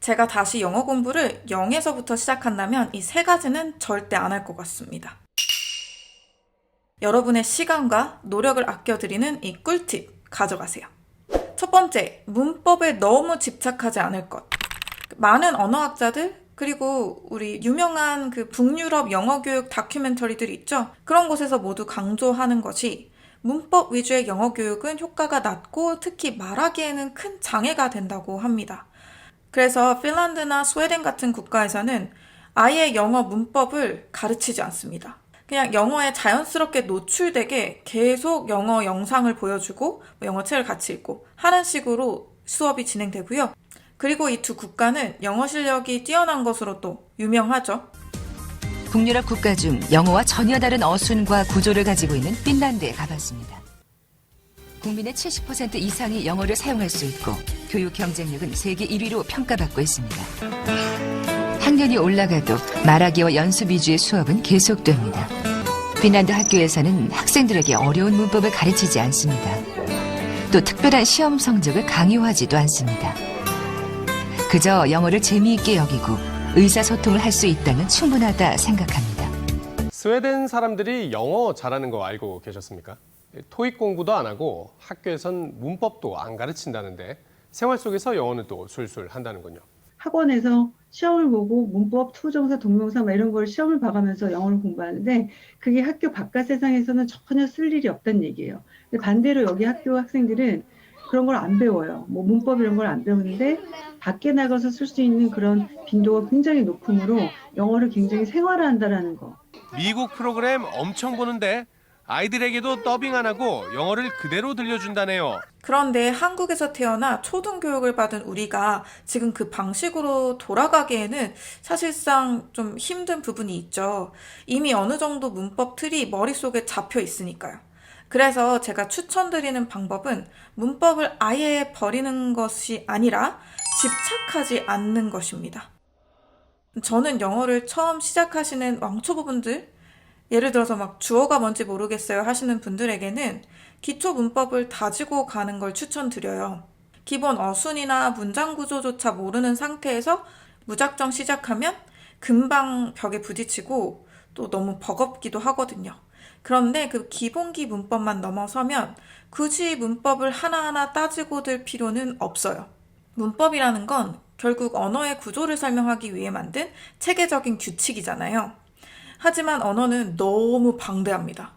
제가 다시 영어 공부를 0에서부터 시작한다면 이 세 가지는 절대 안 할 것 같습니다. 여러분의 시간과 노력을 아껴드리는 이 꿀팁 가져가세요. 첫 번째, 문법에 너무 집착하지 않을 것. 많은 언어학자들 그리고 우리 유명한 그 북유럽 영어교육 다큐멘터리들이 있죠. 그런 곳에서 모두 강조하는 것이 문법 위주의 영어 교육은 효과가 낮고 특히 말하기에는 큰 장애가 된다고 합니다. 그래서 핀란드나 스웨덴 같은 국가에서는 아예 영어 문법을 가르치지 않습니다. 그냥 영어에 자연스럽게 노출되게 계속 영어 영상을 보여주고 영어 책을 같이 읽고 하는 식으로 수업이 진행되고요. 그리고 이 두 국가는 영어 실력이 뛰어난 것으로 또 유명하죠. 북유럽 국가 중 영어와 전혀 다른 어순과 구조를 가지고 있는 핀란드에 가봤습니다. 국민의 70% 이상이 영어를 사용할 수 있고 교육 경쟁력은 세계 1위로 평가받고 있습니다. 학년이 올라가도 말하기와 연습 위주의 수업은 계속됩니다. 핀란드 학교에서는 학생들에게 어려운 문법을 가르치지 않습니다. 또 특별한 시험 성적을 강요하지도 않습니다. 그저 영어를 재미있게 여기고 의사소통을 할 수 있다면 충분하다 생각합니다. 스웨덴 사람들이 영어 잘하는 거 알고 계셨습니까? 토익 공부도 안 하고 학교에선 문법도 안 가르친다는데 생활 속에서 영어는 또 술술 한다는군요. 학원에서 시험을 보고 문법, 투정사, 동명사 이런 걸 시험을 봐가면서 영어를 공부하는데 그게 학교 바깥 세상에서는 전혀 쓸 일이 없다는 얘기예요. 근데 반대로 여기 학교 학생들은 그런 걸 안 배워요. 뭐 문법 이런 걸 안 배우는데 밖에 나가서 쓸 수 있는 그런 빈도가 굉장히 높으므로 영어를 굉장히 생활화한다라는 거. 미국 프로그램 엄청 보는데 아이들에게도 더빙 안 하고 영어를 그대로 들려준다네요. 그런데 한국에서 태어나 초등교육을 받은 우리가 지금 그 방식으로 돌아가기에는 사실상 좀 힘든 부분이 있죠. 이미 어느 정도 문법 틀이 머릿속에 잡혀 있으니까요. 그래서 제가 추천드리는 방법은 문법을 아예 버리는 것이 아니라 집착하지 않는 것입니다. 저는 영어를 처음 시작하시는 왕초보분들, 예를 들어서 막 주어가 뭔지 모르겠어요 하시는 분들에게는 기초 문법을 다지고 가는 걸 추천드려요. 기본 어순이나 문장 구조조차 모르는 상태에서 무작정 시작하면 금방 벽에 부딪히고 또 너무 버겁기도 하거든요. 그런데 그 기본기 문법만 넘어서면 굳이 문법을 하나하나 따지고 들 필요는 없어요. 문법이라는 건 결국 언어의 구조를 설명하기 위해 만든 체계적인 규칙이잖아요. 하지만 언어는 너무 방대합니다.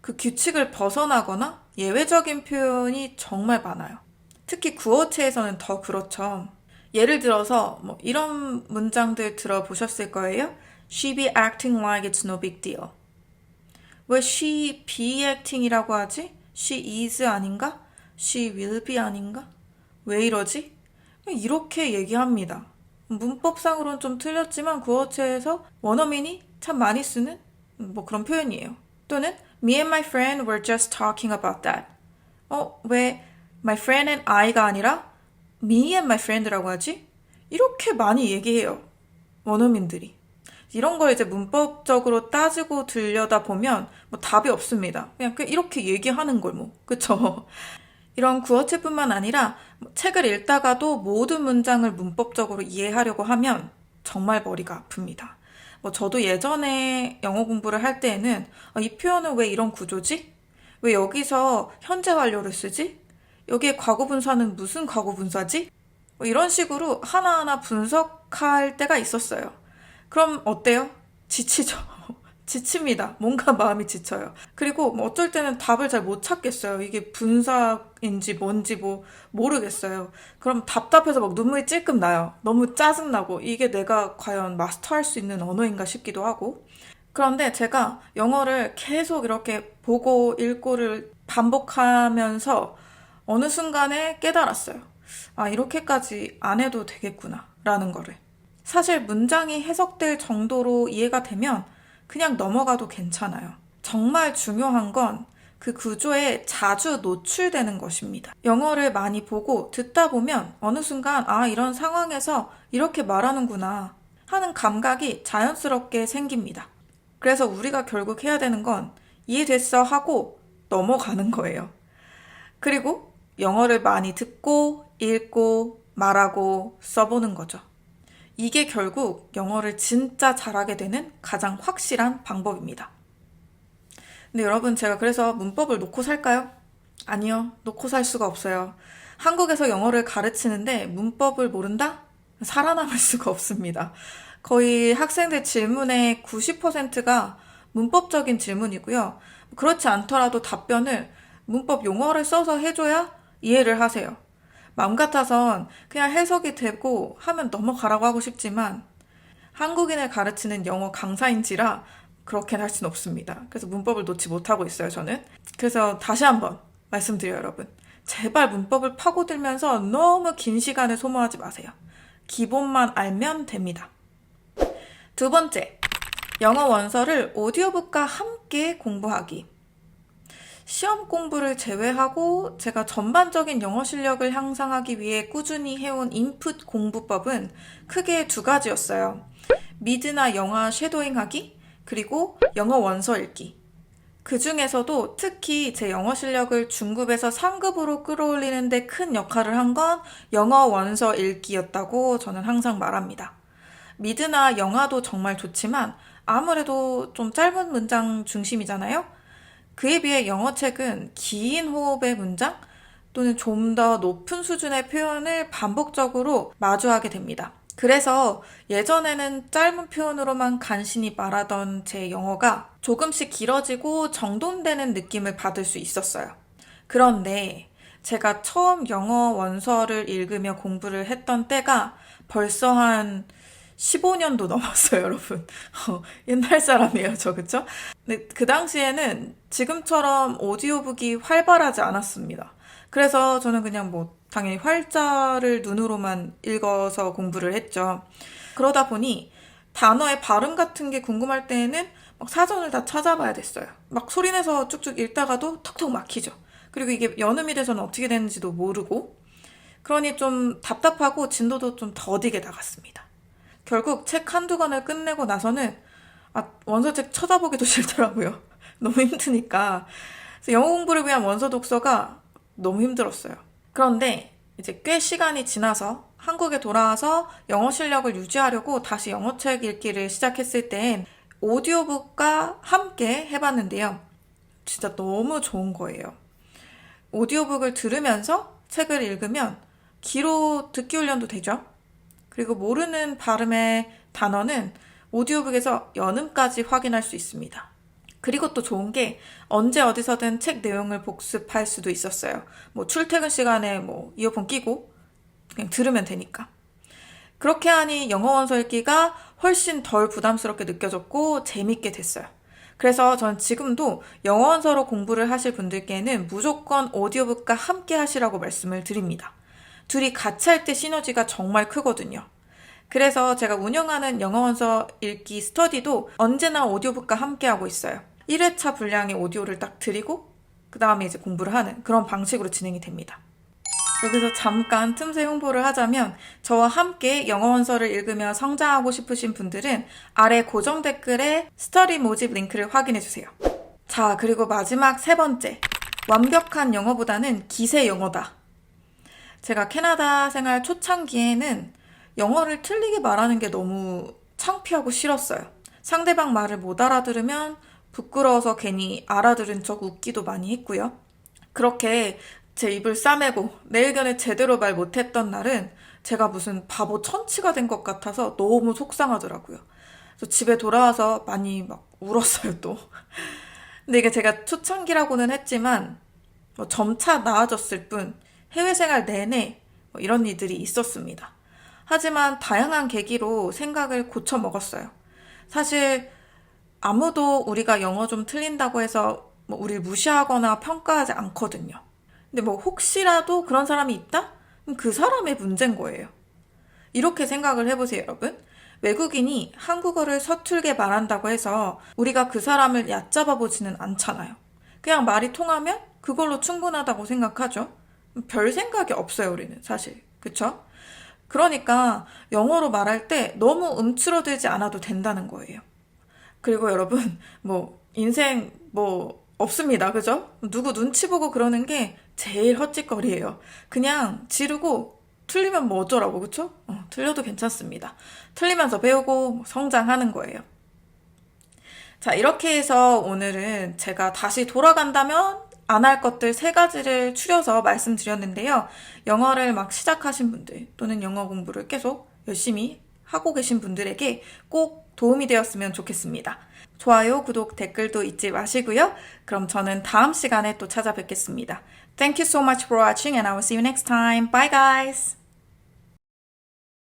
그 규칙을 벗어나거나 예외적인 표현이 정말 많아요. 특히 구어체에서는 더 그렇죠. 예를 들어서 뭐 이런 문장들 들어보셨을 거예요. She be acting like it's no big deal. 왜 she be acting이라고 하지? She is 아닌가? She will be 아닌가? 왜 이러지? 이렇게 얘기합니다. 문법상으로는 좀 틀렸지만 구어체에서 원어민이 참 많이 쓰는 뭐 그런 표현이에요. 또는 Me and my friend were just talking about that. 왜 my friend and I가 아니라 me and my friend라고 하지? 이렇게 많이 얘기해요. 원어민들이. 이런 걸 이제 문법적으로 따지고 들여다 보면 뭐 답이 없습니다. 그냥 이렇게 얘기하는 걸 뭐. 그쵸? 이런 구어체뿐만 아니라 책을 읽다가도 모든 문장을 문법적으로 이해하려고 하면 정말 머리가 아픕니다. 저도 예전에 영어 공부를 할 때에는 이 표현은 왜 이런 구조지? 왜 여기서 현재 완료를 쓰지? 여기에 과거분사는 무슨 과거분사지? 이런 식으로 하나하나 분석할 때가 있었어요. 그럼 어때요? 지치죠. 지칩니다. 뭔가 마음이 지쳐요. 그리고 어쩔 때는 답을 잘 못 찾겠어요. 이게 분사인지 뭔지 모르겠어요. 그럼 답답해서 막 눈물이 찔끔 나요. 너무 짜증나고 이게 내가 과연 마스터할 수 있는 언어인가 싶기도 하고. 그런데 제가 영어를 계속 이렇게 보고 읽고를 반복하면서 어느 순간에 깨달았어요. 이렇게까지 안 해도 되겠구나 라는 거를. 사실 문장이 해석될 정도로 이해가 되면 그냥 넘어가도 괜찮아요. 정말 중요한 건 그 구조에 자주 노출되는 것입니다. 영어를 많이 보고 듣다 보면 어느 순간 이런 상황에서 이렇게 말하는구나 하는 감각이 자연스럽게 생깁니다. 그래서 우리가 결국 해야 되는 건 이해됐어 하고 넘어가는 거예요. 그리고 영어를 많이 듣고 읽고 말하고 써보는 거죠. 이게 결국 영어를 진짜 잘하게 되는 가장 확실한 방법입니다. 근데 여러분, 제가 그래서 문법을 놓고 살까요? 아니요, 놓고 살 수가 없어요. 한국에서 영어를 가르치는데 문법을 모른다? 살아남을 수가 없습니다. 거의 학생들 질문의 90%가 문법적인 질문이고요. 그렇지 않더라도 답변을 문법 용어를 써서 해줘야 이해를 하세요. 마음 같아선 그냥 해석이 되고 하면 넘어가라고 하고 싶지만 한국인을 가르치는 영어 강사인지라 그렇게 할 수는 없습니다. 그래서 문법을 놓지 못하고 있어요, 저는. 그래서 다시 한번 말씀드려요, 여러분. 제발 문법을 파고들면서 너무 긴 시간을 소모하지 마세요. 기본만 알면 됩니다. 두 번째, 영어 원서를 오디오북과 함께 공부하기. 시험 공부를 제외하고 제가 전반적인 영어 실력을 향상하기 위해 꾸준히 해온 인풋 공부법은 크게 두 가지였어요. 미드나 영화 쉐도잉하기, 그리고 영어 원서 읽기. 그 중에서도 특히 제 영어 실력을 중급에서 상급으로 끌어올리는 데 큰 역할을 한 건 영어 원서 읽기였다고 저는 항상 말합니다. 미드나 영화도 정말 좋지만 아무래도 좀 짧은 문장 중심이잖아요? 그에 비해 영어책은 긴 호흡의 문장 또는 좀 더 높은 수준의 표현을 반복적으로 마주하게 됩니다. 그래서 예전에는 짧은 표현으로만 간신히 말하던 제 영어가 조금씩 길어지고 정돈되는 느낌을 받을 수 있었어요. 그런데 제가 처음 영어 원서를 읽으며 공부를 했던 때가 벌써 한 15년도 넘었어요, 여러분. 옛날 사람이에요, 저, 그쵸? 근데 그 당시에는 지금처럼 오디오북이 활발하지 않았습니다. 그래서 저는 그냥 당연히 활자를 눈으로만 읽어서 공부를 했죠. 그러다 보니 단어의 발음 같은 게 궁금할 때에는 막 사전을 다 찾아봐야 됐어요. 막 소리내서 쭉쭉 읽다가도 턱턱 막히죠. 그리고 이게 연음이 돼서는 어떻게 되는지도 모르고, 그러니 좀 답답하고 진도도 좀 더디게 나갔습니다. 결국 책 한두 권을 끝내고 나서는 원서책 쳐다보기도 싫더라고요. 너무 힘드니까. 그래서 영어 공부를 위한 원서 독서가 너무 힘들었어요. 그런데 이제 꽤 시간이 지나서 한국에 돌아와서 영어 실력을 유지하려고 다시 영어책 읽기를 시작했을 땐 오디오북과 함께 해봤는데요. 진짜 너무 좋은 거예요. 오디오북을 들으면서 책을 읽으면 귀로 듣기 훈련도 되죠. 그리고 모르는 발음의 단어는 오디오북에서 연음까지 확인할 수 있습니다. 그리고 또 좋은 게 언제 어디서든 책 내용을 복습할 수도 있었어요. 출퇴근 시간에 이어폰 끼고 그냥 들으면 되니까. 그렇게 하니 영어 원서 읽기가 훨씬 덜 부담스럽게 느껴졌고 재밌게 됐어요. 그래서 전 지금도 영어 원서로 공부를 하실 분들께는 무조건 오디오북과 함께 하시라고 말씀을 드립니다. 둘이 같이 할 때 시너지가 정말 크거든요. 그래서 제가 운영하는 영어 원서 읽기 스터디도 언제나 오디오북과 함께 하고 있어요. 1회차 분량의 오디오를 딱 드리고 그 다음에 이제 공부를 하는 그런 방식으로 진행이 됩니다. 여기서 잠깐 틈새 홍보를 하자면 저와 함께 영어 원서를 읽으며 성장하고 싶으신 분들은 아래 고정 댓글에 스터디 모집 링크를 확인해주세요. 자, 그리고 마지막 세 번째. 완벽한 영어보다는 기세 영어다. 제가 캐나다 생활 초창기에는 영어를 틀리게 말하는 게 너무 창피하고 싫었어요. 상대방 말을 못 알아들으면 부끄러워서 괜히 알아들은 척 웃기도 많이 했고요. 그렇게 제 입을 싸매고 내 의견을 제대로 말 못했던 날은 제가 무슨 바보 천치가 된 것 같아서 너무 속상하더라고요. 그래서 집에 돌아와서 많이 막 울었어요, 또. 근데 이게 제가 초창기라고는 했지만 점차 나아졌을 뿐 해외 생활 내내 이런 일들이 있었습니다. 하지만 다양한 계기로 생각을 고쳐 먹었어요. 사실 아무도 우리가 영어 좀 틀린다고 해서 우리를 무시하거나 평가하지 않거든요. 근데 혹시라도 그런 사람이 있다? 그럼 그 사람의 문제인 거예요. 이렇게 생각을 해보세요, 여러분. 외국인이 한국어를 서툴게 말한다고 해서 우리가 그 사람을 얕잡아 보지는 않잖아요. 그냥 말이 통하면 그걸로 충분하다고 생각하죠. 별 생각이 없어요, 우리는 사실. 그쵸? 그러니까 영어로 말할 때 너무 움츠러들지 않아도 된다는 거예요. 그리고 여러분, 인생 없습니다. 그죠? 누구 눈치 보고 그러는 게 제일 헛짓거리예요. 그냥 지르고 틀리면 뭐 어쩌라고, 그쵸? 틀려도 괜찮습니다. 틀리면서 배우고 성장하는 거예요. 자, 이렇게 해서 오늘은 제가 다시 돌아간다면 안 할 것들 3가지를 추려서 말씀드렸는데요. 영어를 막 시작하신 분들 또는 영어 공부를 계속 열심히 하고 계신 분들에게 꼭 도움이 되었으면 좋겠습니다. 좋아요, 구독, 댓글도 잊지 마시고요. 그럼 저는 다음 시간에 또 찾아뵙겠습니다. Thank you so much for watching and I will see you next time. Bye guys!